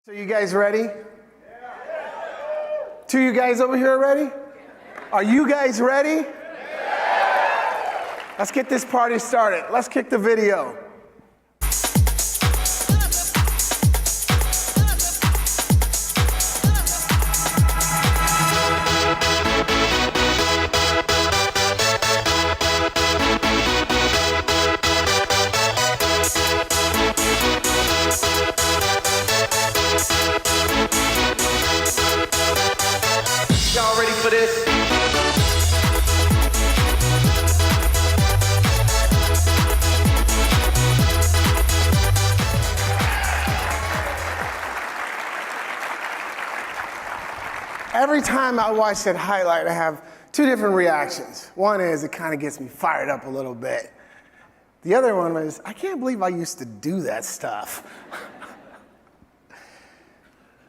So you guys ready? Two of you guys over here ready? Are you guys ready? Let's get this party started. Let's kick the video. Y'all ready for this? Every time I watch that highlight, I have two different reactions. One is it kind of gets me fired up a little bit. The other one is, I can't believe I used to do that stuff.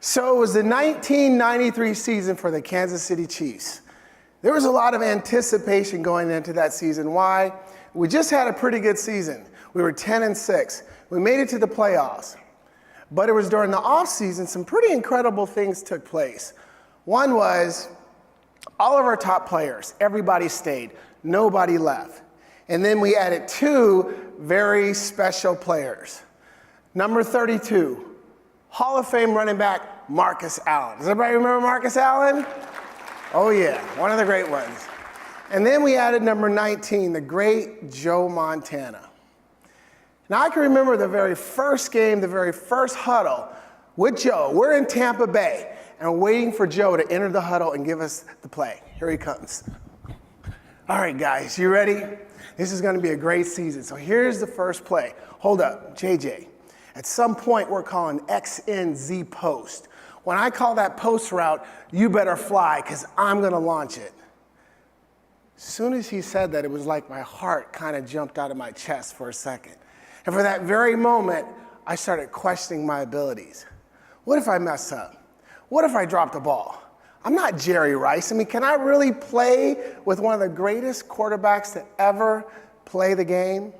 So it was the 1993 season for the Kansas City Chiefs. There was a lot of anticipation going into that season. Why? We just had a pretty good season. We were 10-6. We made it to the playoffs. But it was during the offseason some pretty incredible things took place. One was all of our top players, everybody stayed, nobody left. And then we added two very special players. Number 32, Hall of Fame running back, Marcus Allen. Does everybody remember Marcus Allen? Oh yeah, one of the great ones. And then we added number 19, the great Joe Montana. Now I can remember the very first game, the very first huddle with Joe. We're in Tampa Bay and waiting for Joe to enter the huddle and give us the play. Here he comes. All right, guys, you ready? This is gonna be a great season. So here's the first play. Hold up, JJ. At some point, we're calling XNZ post. When I call that post route, you better fly, because I'm going to launch it. As soon as he said that, it was like my heart kind of jumped out of my chest for a second. And for that very moment, I started questioning my abilities. What if I mess up? What if I drop the ball? I'm not Jerry Rice. I mean, can I really play with one of the greatest quarterbacks to ever play the game?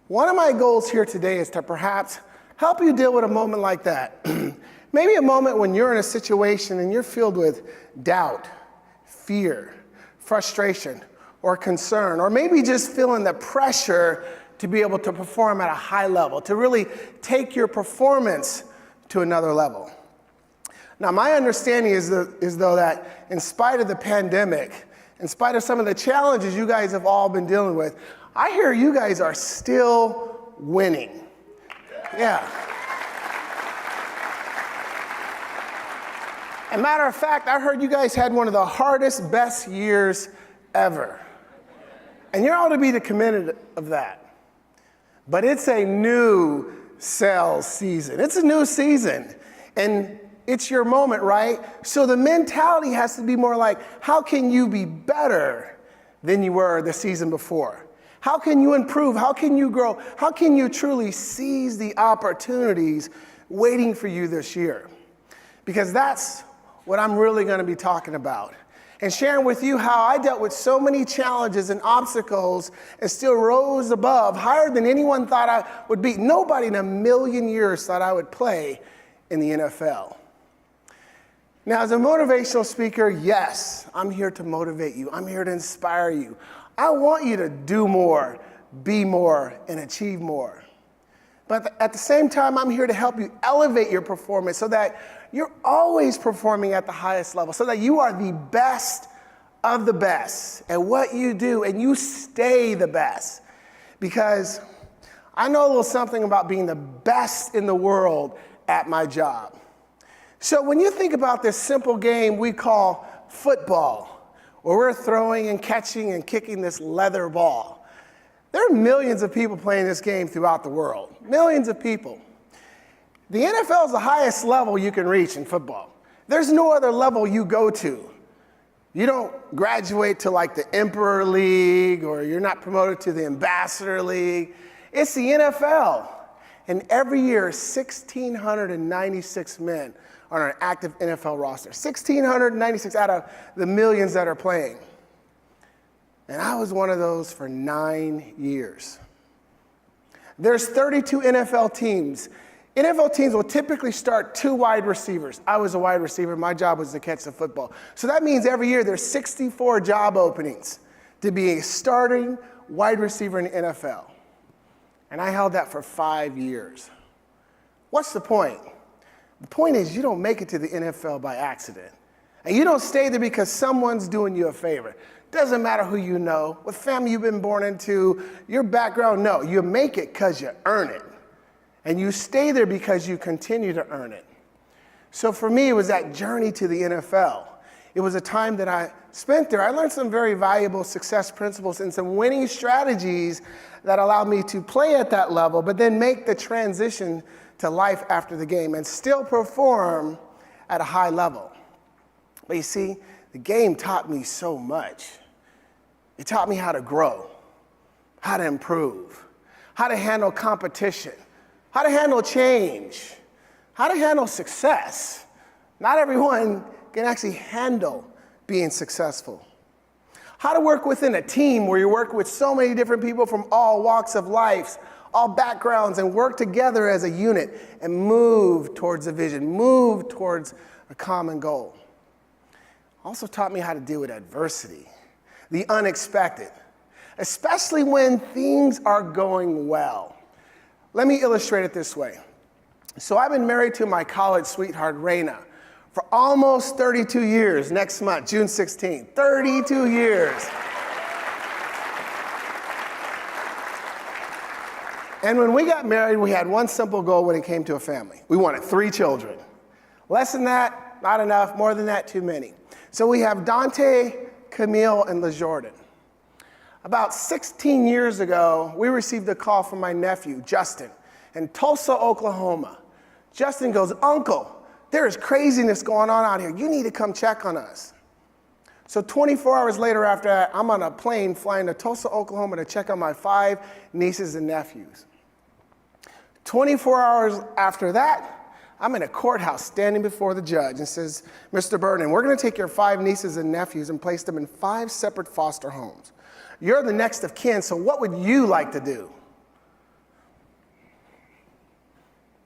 One of my goals here today is to perhaps help you deal with a moment like that. Maybe a moment when you're in a situation and you're filled with doubt, fear, frustration, or concern, or maybe just feeling the pressure to be able to perform at a high level, to really take your performance to another level. Now, my understanding is though that in spite of the pandemic, in spite of some of the challenges you guys have all been dealing with, I hear you guys are still winning. Yeah. As a matter of fact, I heard you guys had one of the hardest, best years ever. And you're all to be the commended of that. But it's a new sales season. It's a new season. And it's your moment, right? So the mentality has to be more like, how can you be better than you were the season before? How can you improve? How can you grow? How can you truly seize the opportunities waiting for you this year? Because that's what I'm really going to be talking about. And sharing with you how I dealt with so many challenges and obstacles and still rose above, higher than anyone thought I would be. Nobody in a million years thought I would play in the NFL. Now, as a motivational speaker, yes, I'm here to motivate you. I'm here to inspire you. I want you to do more, be more, and achieve more. But at the same time, I'm here to help you elevate your performance so that you're always performing at the highest level, so that you are the best of the best at what you do and you stay the best. Because I know a little something about being the best in the world at my job. So when you think about this simple game we call football, where we're throwing and catching and kicking this leather ball, there are millions of people playing this game throughout the world. Millions of people. The NFL is the highest level you can reach in football. There's no other level you go to. You don't graduate to like the Emperor League, or you're not promoted to the Ambassador League. It's the NFL. And every year, 1,696 men are on an active NFL roster. 1,696 out of the millions that are playing. And I was one of those for 9 years. There's 32 NFL teams NFL teams will typically start 2 wide receivers. I was a wide receiver. My job was to catch the football. So that means every year there's 64 job openings to be a starting wide receiver in the NFL. And I held that for 5 years. What's the point? The point is you don't make it to the NFL by accident. And you don't stay there because someone's doing you a favor. Doesn't matter who you know, what family you've been born into, your background, no. You make it because you earn it. And you stay there because you continue to earn it. So for me, it was that journey to the NFL. It was a time that I spent there. I learned some very valuable success principles and some winning strategies that allowed me to play at that level, but then make the transition to life after the game and still perform at a high level. But you see, the game taught me so much. It taught me how to grow, how to improve, how to handle competition, how to handle change, how to handle success. Not everyone can actually handle being successful. How to work within a team where you work with so many different people from all walks of life, all backgrounds, and work together as a unit and move towards a vision, move towards a common goal. Also taught me how to deal with adversity, the unexpected, especially when things are going well. Let me illustrate it this way. So I've been married to my college sweetheart, Raina, for almost 32 years next month, June 16th. 32 years. And when we got married, we had one simple goal when it came to a family. We wanted 3 children. Less than that, not enough. More than that, too many. So we have Dante, Camille, and LaJordan. About 16 years ago, we received a call from my nephew, Justin, in Tulsa, Oklahoma. Justin goes, "Uncle, there is craziness going on out here. You need to come check on us." So 24 hours later after that, I'm on a plane flying to Tulsa, Oklahoma to check on my 5 nieces and nephews. 24 hours after that, I'm in a courthouse standing before the judge and says, "Mr. Birden, we're going to take your 5 nieces and nephews and place them in 5 separate foster homes. You're the next of kin, so what would you like to do?"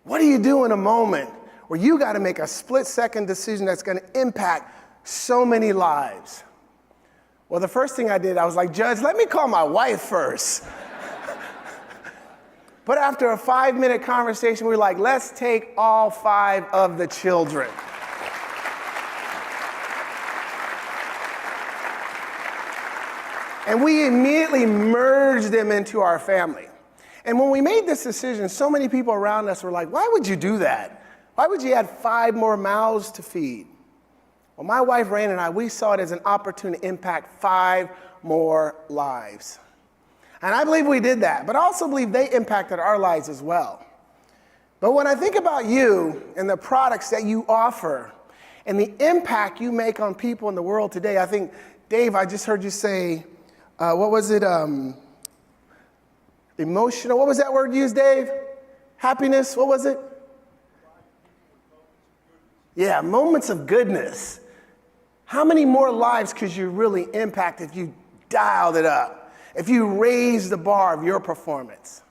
What do you do in a moment where you got to make a split-second decision that's going to impact so many lives? Well, the first thing I did, I was like, "Judge, let me call my wife first." But after a 5-minute conversation, we were like, "Let's take all 5 of the children." And we immediately merged them into our family. And when we made this decision, so many people around us were like, "Why would you do that? Why would you add 5 more mouths to feed?" Well, my wife, Raina, and I, we saw it as an opportunity to impact 5 more lives. And I believe we did that, but I also believe they impacted our lives as well. But when I think about you and the products that you offer and the impact you make on people in the world today, I think, Dave, I just heard you say, what was it? Emotional, what was that word used, Dave? Happiness, what was it? Yeah, moments of goodness. How many more lives could you really impact if you dialed it up, if you raised the bar of your performance?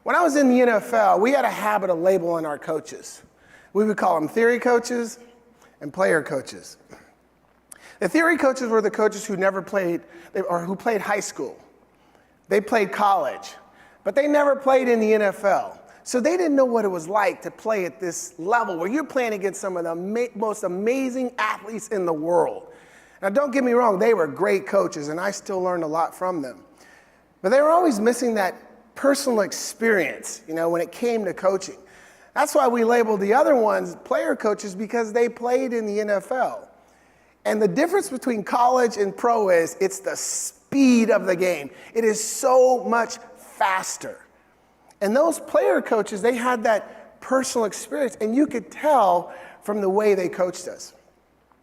When I was in the NFL, we had a habit of labeling our coaches. We would call them theory coaches and player coaches. The theory coaches were the coaches who never played, or who played high school. They played college, but they never played in the NFL. So they didn't know what it was like to play at this level where you're playing against some of the most amazing athletes in the world. Now, don't get me wrong, they were great coaches, and I still learned a lot from them. But they were always missing that personal experience, when it came to coaching. That's why we labeled the other ones player coaches, because they played in the NFL. And the difference between college and pro is it's the speed of the game. It is so much faster. And those player coaches, they had that personal experience, and you could tell from the way they coached us.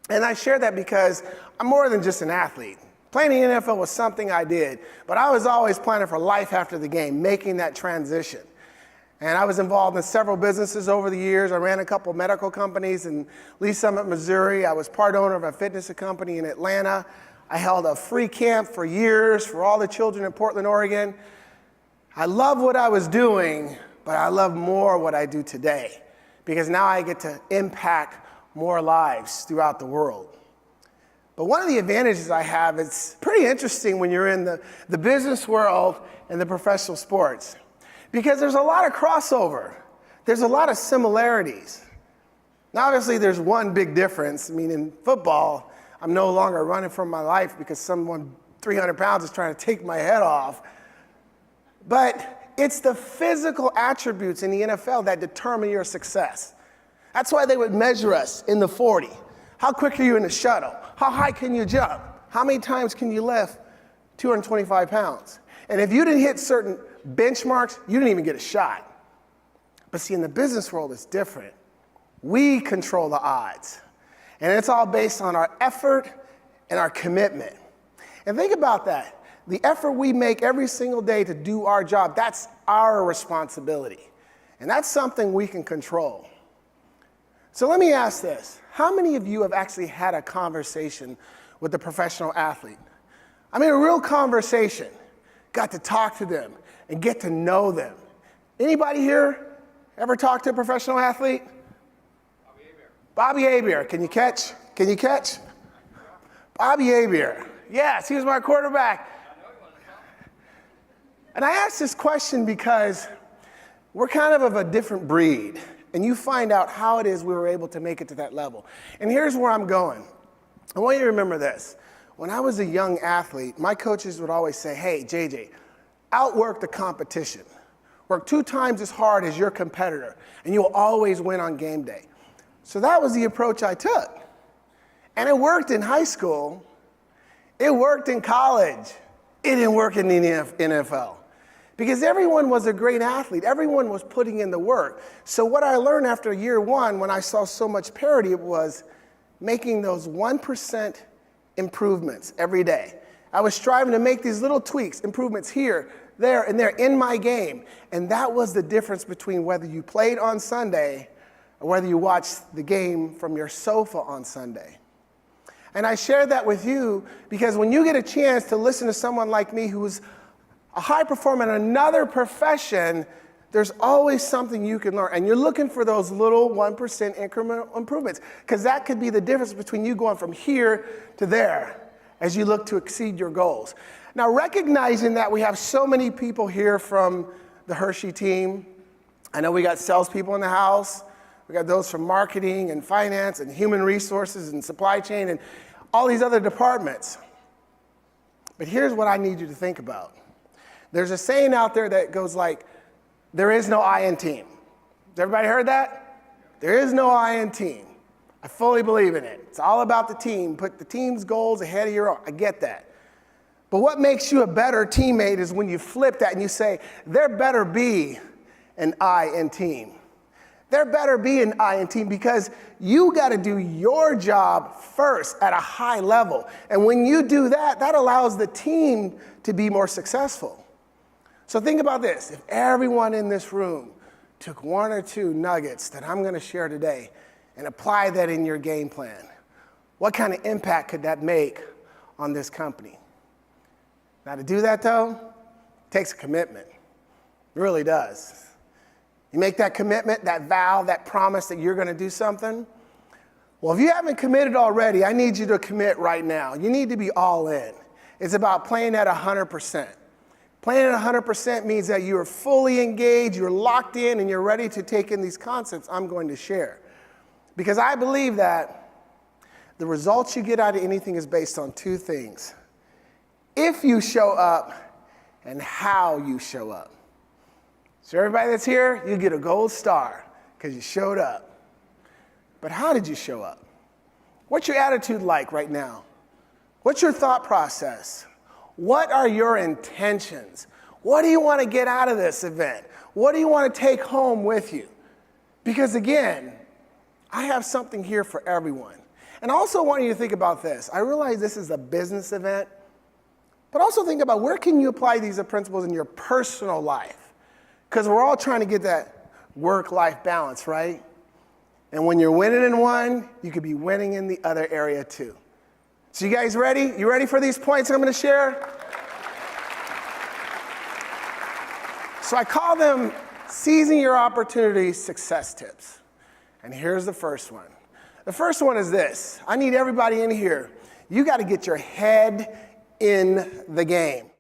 And I share that because I'm more than just an athlete. Playing in the NFL was something I did, but I was always planning for life after the game, making that transition. And I was involved in several businesses over the years. I ran a couple medical companies in Lee Summit, Missouri. I was part owner of a fitness company in Atlanta. I held a free camp for years for all the children in Portland, Oregon. I loved what I was doing, but I love more what I do today because now I get to impact more lives throughout the world. But one of the advantages I have, it's pretty interesting when you're in the business world and the professional sports, because there's a lot of crossover. There's a lot of similarities. Now, obviously, there's one big difference. I mean, in football, I'm no longer running for my life because someone 300 pounds is trying to take my head off. But it's the physical attributes in the NFL that determine your success. That's why they would measure us in the 40. How quick are you in the shuttle? How high can you jump? How many times can you lift 225 pounds? And if you didn't hit certain benchmarks, you didn't even get a shot. But see, in the business world, it's different. We control the odds. And it's all based on our effort and our commitment. And think about that. The effort we make every single day to do our job, that's our responsibility. And that's something we can control. So let me ask this. How many of you have actually had a conversation with a professional athlete? I mean, a real conversation. Got to talk to them and get to know them. Anybody here ever talked to a professional athlete? Bobby Abear. Can you catch? Can you catch? Bobby Abear. Yes, he was my quarterback. And I asked this question because we're kind of a different breed. And you find out how it is we were able to make it to that level. And here's where I'm going. I want you to remember this. When I was a young athlete, my coaches would always say, hey, JJ, outwork the competition. Work 2 times as hard as your competitor, and you'll always win on game day. So that was the approach I took. And it worked in high school. It worked in college. It didn't work in the NFL. Because everyone was a great athlete. Everyone was putting in the work. So what I learned after year 1, when I saw so much parity, was making those 1% improvements every day. I was striving to make these little tweaks, improvements here, there, and there in my game. And that was the difference between whether you played on Sunday or whether you watched the game from your sofa on Sunday. And I share that with you because when you get a chance to listen to someone like me who's a high performer in another profession, there's always something you can learn. And you're looking for those little 1% incremental improvements, because that could be the difference between you going from here to there as you look to exceed your goals. Now, recognizing that we have so many people here from the Hershey team, I know we got salespeople in the house, we got those from marketing and finance and human resources and supply chain and all these other departments. But here's what I need you to think about. There's a saying out there that goes like, there is no I in team. Has everybody heard that? There is no I in team. I fully believe in it. It's all about the team. Put the team's goals ahead of your own. I get that. But what makes you a better teammate is when you flip that and you say, there better be an I in team. There better be an I in team because you got to do your job first at a high level. And when you do that, that allows the team to be more successful. So think about this. If everyone in this room took 1 or 2 nuggets that I'm going to share today and apply that in your game plan, what kind of impact could that make on this company? Now, to do that, though, it takes a commitment. It really does. You make that commitment, that vow, that promise that you're going to do something. Well, if you haven't committed already, I need you to commit right now. You need to be all in. It's about playing at 100%. Playing at 100% means that you are fully engaged, you're locked in, and you're ready to take in these concepts I'm going to share. Because I believe that the results you get out of anything is based on 2 things. If you show up and how you show up. So everybody that's here, you get a gold star because you showed up. But how did you show up? What's your attitude like right now? What's your thought process? What are your intentions? What do you want to get out of this event? What do you want to take home with you? Because again, I have something here for everyone. And I also want you to think about this. I realize this is a business event, but also think about where can you apply these principles in your personal life? Because we're all trying to get that work-life balance, right? And when you're winning in one, you could be winning in the other area too. So you guys ready? You ready for these points I'm going to share? So I call them Seizing your opportunities, success tips. And here's the first one. The first one is this. I need everybody in here. You got to get your head in the game.